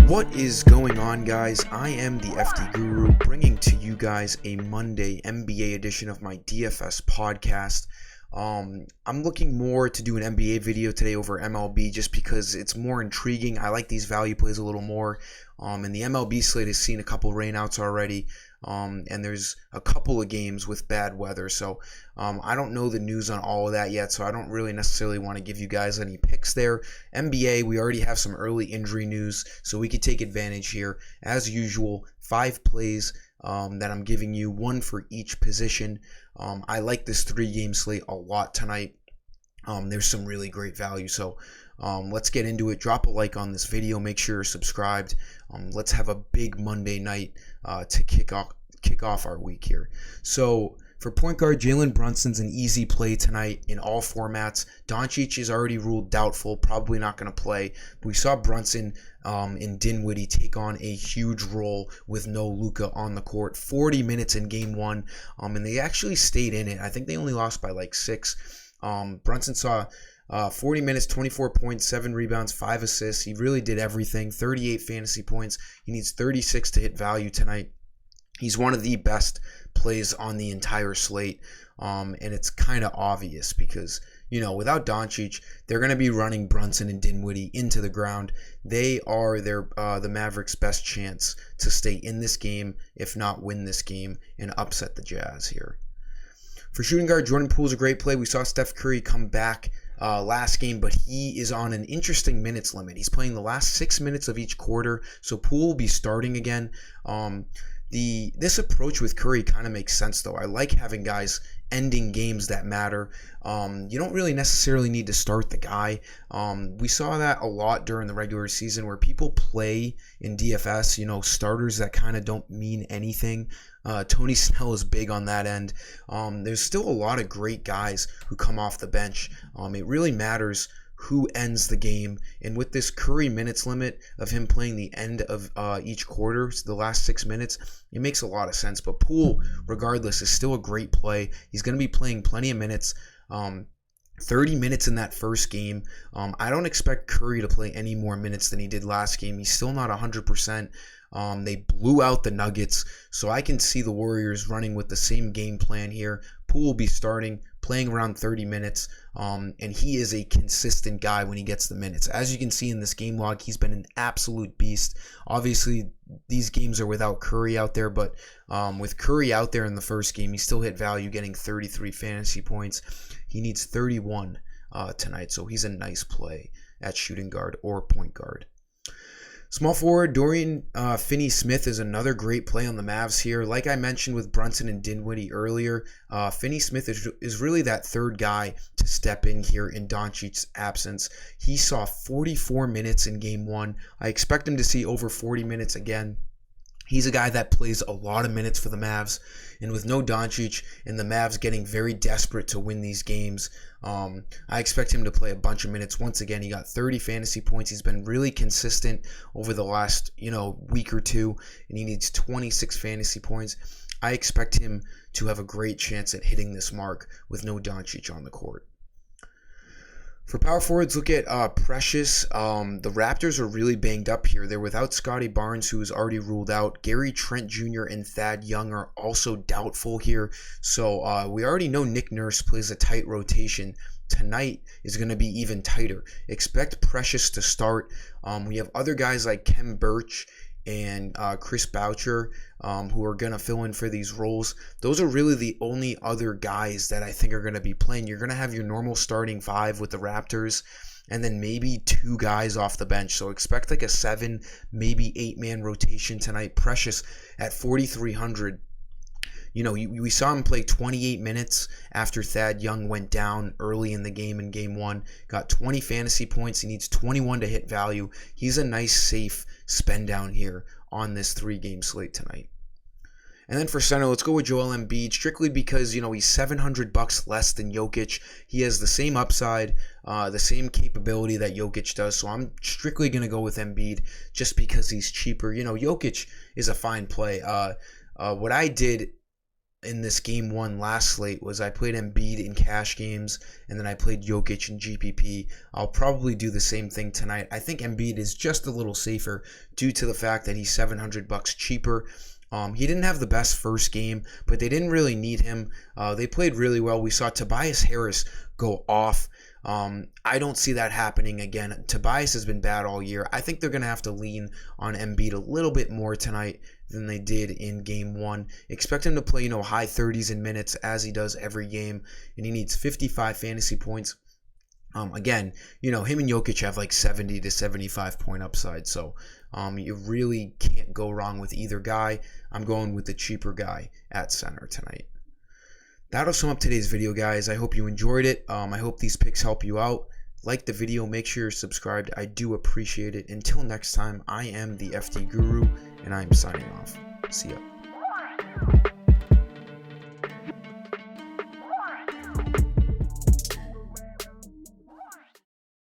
What is going on, guys? I am the FD Guru, bringing to you guys a Monday NBA edition of my DFS podcast. I'm looking more to do an NBA video today over MLB just because it's more intriguing. I like these value plays a little more. And the MLB slate has seen a couple rainouts already. And there's a couple of games with bad weather. So I don't know the news on all of that yet, so I don't really necessarily want to give you guys any picks there. NBA, we already have some early injury news, so we could take advantage here. As usual, 5 plays that I'm giving you, 1 for each position. I like this 3-game slate a lot tonight. There's some really great value, so let's get into it. Drop a like on this video. Make sure you're subscribed. Let's have a big Monday night to kick off our week here. So for point guard, Jalen Brunson's an easy play tonight in all formats. Doncic is already ruled doubtful, probably not going to play. We saw Brunson in Dinwiddie take on a huge role with no Luka on the court. 40 minutes in game 1, and they actually stayed in it. I think they only lost by like 6. Brunson saw 40 minutes, 24 points, 7 rebounds, 5 assists. He really did everything. 38 fantasy points. He needs 36 to hit value tonight. He's one of the best plays on the entire slate, and it's kind of obvious because, without Doncic, they're going to be running Brunson and Dinwiddie into the ground. They are the Mavericks' best chance to stay in this game, if not win this game, and upset the Jazz here. For shooting guard, Jordan Poole's a great play. We saw Steph Curry come back last game, but he is on an interesting minutes limit. He's playing the last 6 minutes of each quarter, so Poole will be starting again. This approach with Curry kind of makes sense, though. I like having guys ending games that matter. You don't really necessarily need to start the guy. We saw that a lot during the regular season where people play in DFS, starters that kind of don't mean anything. Tony Snell is big on that end. There's still a lot of great guys who come off the bench. It really matters who ends the game, and with this Curry minutes limit of him playing the end of each quarter, so the last 6 minutes, it makes a lot of sense. But Poole, regardless, is still a great play. He's going to be playing plenty of minutes. 30 minutes in that first game. I don't expect Curry to play any more minutes than he did last game. He's still not 100%. They blew out the Nuggets, so I can see the Warriors running with the same game plan here. Poole will be starting, playing around 30 minutes, and he is a consistent guy when he gets the minutes. As you can see in this game log, he's been an absolute beast. Obviously, these games are without Curry out there, but with Curry out there in the first game, he still hit value, getting 33 fantasy points. He needs 31 tonight, so he's a nice play at shooting guard or point guard. Small forward, Dorian Finney-Smith is another great play on the Mavs here. Like I mentioned with Brunson and Dinwiddie earlier, Finney-Smith is really that third guy to step in here in Doncic's absence. He saw 44 minutes in game 1. I expect him to see over 40 minutes again. He's a guy that plays a lot of minutes for the Mavs, and with no Doncic and the Mavs getting very desperate to win these games, I expect him to play a bunch of minutes. Once again, he got 30 fantasy points. He's been really consistent over the last, week or two, and he needs 26 fantasy points. I expect him to have a great chance at hitting this mark with no Doncic on the court. For power forwards, look at Precious. The Raptors are really banged up here. They're without Scotty Barnes, who is already ruled out. Gary Trent Jr. and Thad Young are also doubtful here. So we already know Nick Nurse plays a tight rotation. Tonight is going to be even tighter. Expect Precious to start. We have other guys like Kem Birch and Chris Boucher who are going to fill in for these roles. Those are really the only other guys that I think are going to be playing. You're going to have your normal starting 5 with the Raptors and then maybe 2 guys off the bench. So expect like a 7, maybe 8-man rotation tonight. Precious at 4,300. We saw him play 28 minutes after Thad Young went down early in the game in game 1. Got 20 fantasy points. He needs 21 to hit value. He's a nice, safe spend down here on this 3-game slate tonight. And then for center, let's go with Joel Embiid, strictly because, he's $700 less than Jokic. He has the same upside, the same capability that Jokic does. So I'm strictly going to go with Embiid just because he's cheaper. Jokic is a fine play. What I did in this game one last slate was I played Embiid in cash games, and then I played Jokic in GPP. I'll probably do the same thing tonight. I think Embiid is just a little safer due to the fact that he's $700 cheaper. He didn't have the best first game, but they didn't really need him. They played really well. We saw Tobias Harris go off. I don't see that happening again. Tobias has been bad all year. I think they're going to have to lean on Embiid a little bit more tonight than they did in game one. Expect him to play, high 30s in minutes as he does every game, and he needs 55 fantasy points. Again, him and Jokic have like 70 to 75 point upside, so you really can't go wrong with either guy. I'm going with the cheaper guy at center tonight. That'll sum up today's video, guys. I hope you enjoyed it. I hope these picks help you out. Like the video, make sure you're subscribed. I do appreciate it. Until next time, I am the FD Guru, and I'm signing off. See ya.